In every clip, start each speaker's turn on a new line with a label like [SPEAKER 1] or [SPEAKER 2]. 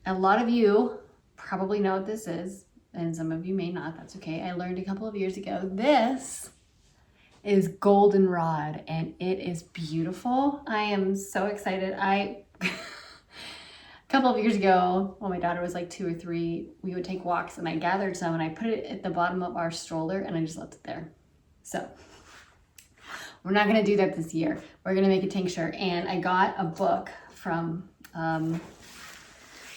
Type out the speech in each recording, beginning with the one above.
[SPEAKER 1] a lot of you probably know what this is, and some of you may not. That's okay. I learned a couple of years ago. This is Goldenrod, and it is beautiful. I am so excited. A couple of years ago, when my daughter was like 2 or 3, we would take walks, and I gathered some and I put it at the bottom of our stroller and I just left it there. So we're not gonna do that this year. We're gonna make a tincture, and I got a book from,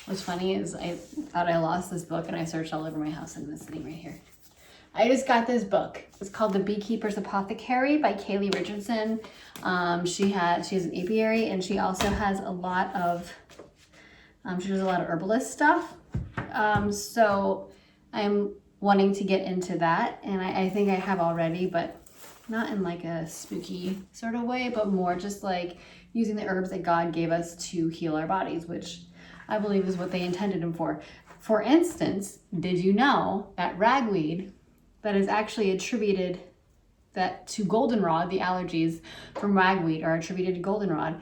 [SPEAKER 1] what's funny is I thought I lost this book and I searched all over my house and it's sitting right here. I just got this book. It's called The Beekeeper's Apothecary by Kaylee Richardson. She has an apiary, and she also has a lot of, she does a lot of herbalist stuff. So I'm wanting to get into that, and I think I have already, but not in like a spooky sort of way, but more just like using the herbs that God gave us to heal our bodies, which I believe is what they intended them for. For instance, did you know that ragweed, that is actually attributed to goldenrod, the allergies from ragweed are attributed to goldenrod.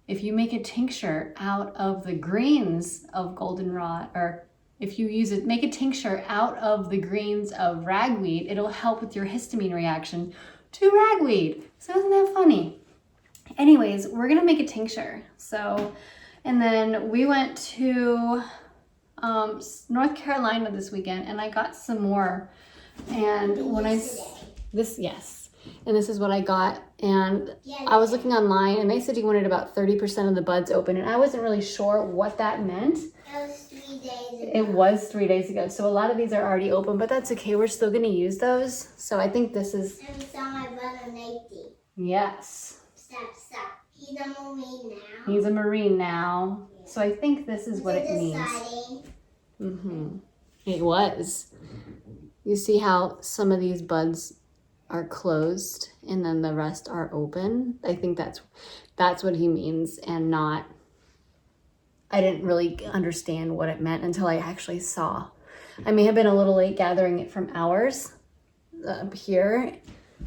[SPEAKER 1] If you make a tincture out of the greens of goldenrod, or if you make a tincture out of the greens of ragweed, it'll help with your histamine reaction to ragweed. So isn't that funny? Anyways, we're gonna make a tincture. So, and then we went to North Carolina this weekend, and I got some more. And when yes, and this is what I got. And I was looking online, and they said you wanted about 30% of the buds open, and I wasn't really sure what that meant.
[SPEAKER 2] It was 3 days ago.
[SPEAKER 1] It was 3 days ago, so a lot of these are already open, but that's okay. We're still going to use those. So I think this is.
[SPEAKER 2] And we saw my brother Nathan.
[SPEAKER 1] Yes.
[SPEAKER 2] Stop. He's a Marine now.
[SPEAKER 1] He's a Marine now. Yeah. So I think this is what it means.
[SPEAKER 2] Exciting.
[SPEAKER 1] It was. You see how some of these buds are closed and then the rest are open? I think that's what he means, and not, I didn't really understand what it meant until I actually saw. I may have been a little late gathering it from ours up here,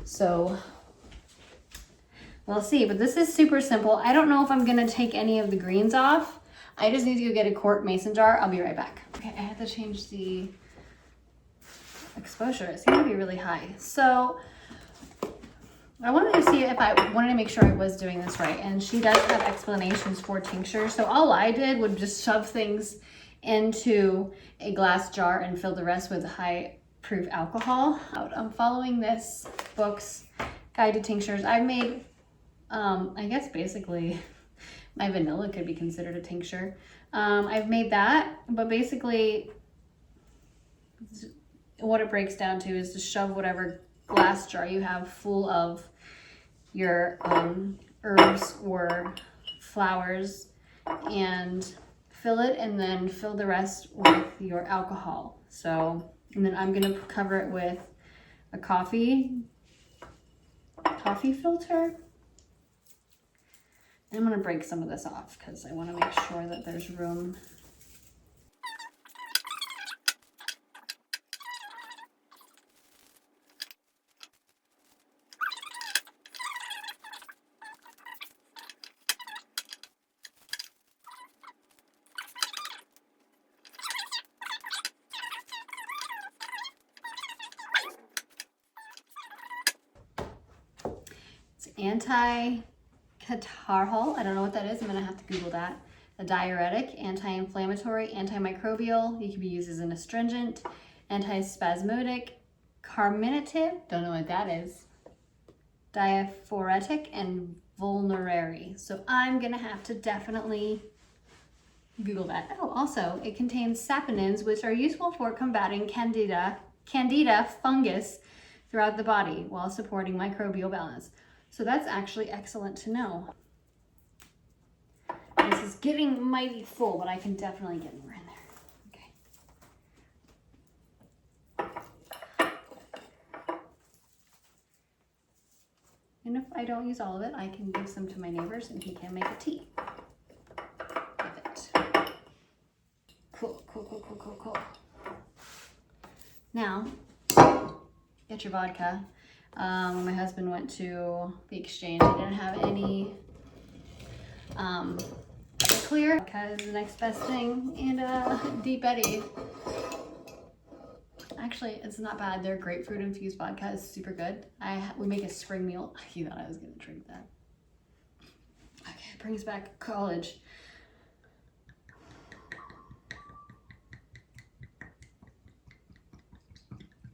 [SPEAKER 1] so we'll see. But this is super simple. I don't know if I'm gonna take any of the greens off. I just need to go get a quart mason jar. I'll be right back. Okay, I had to change the exposure. It seemed to be really high. So I wanted to see if I wanted to make sure I was doing this right. And she does have explanations for tincture. So all I did would just shove things into a glass jar and fill the rest with high proof alcohol. I'm following this book's guide to tinctures. I've made, I guess basically my vanilla could be considered a tincture. I've made that, but basically what it breaks down to is to shove whatever glass jar you have full of your herbs or flowers and fill it, and then fill the rest with your alcohol. So, and then I'm gonna cover it with a coffee filter. And I'm gonna break some of this off because I wanna make sure that there's room. Anti-catarrhal, I don't know what that is. I'm gonna have to Google that. A diuretic, anti-inflammatory, antimicrobial. You can be used as an astringent, antispasmodic, carminative, don't know what that is, diaphoretic, and vulnerary. So I'm gonna have to definitely Google that. Oh, also, it contains saponins, which are useful for combating candida fungus throughout the body while supporting microbial balance. So that's actually excellent to know. This is getting mighty full, but I can definitely get more in there. Okay. And if I don't use all of it, I can give some to my neighbors and he can make a tea with it. Cool. Now, get your vodka. When my husband went to the exchange, he didn't have any clear because the next best thing, and Deep Eddy. Actually, it's not bad. Their grapefruit infused vodka is super good. We make a spring meal. You thought I was gonna drink that. Okay, it brings back college.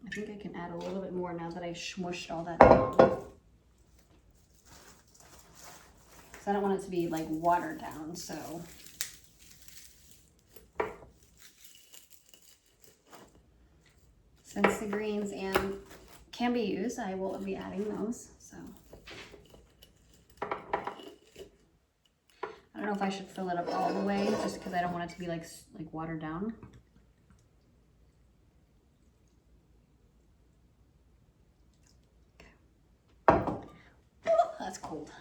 [SPEAKER 1] I think I can add a little bit more now that I smushed all that down. Because I don't want it to be like watered down, so. Since the greens and can be used, I will be adding those, so. I don't know if I should fill it up all the way, just because I don't want it to be like watered down. That's cold.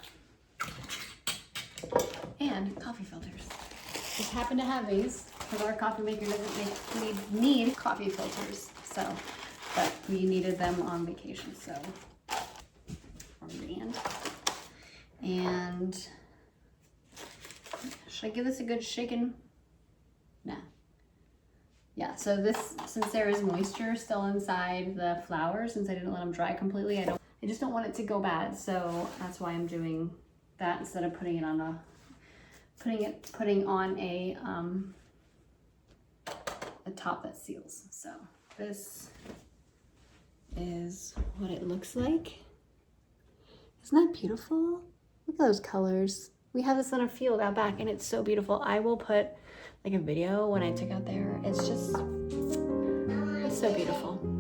[SPEAKER 1] And coffee filters. Just happen to have these because our coffee maker doesn't need coffee filters. So, but we needed them on vacation, so from Rand. And should I give this a good shaken? Nah. Yeah, so this, since there is moisture still inside the flowers, since I didn't let them dry completely, I just don't want it to go bad, so that's why I'm doing that instead of putting it on a top that seals. So this is what it looks like. Isn't that beautiful? Look at those colors. We have this on a field out back and it's so beautiful. I will put like a video when I took out there. It's so beautiful.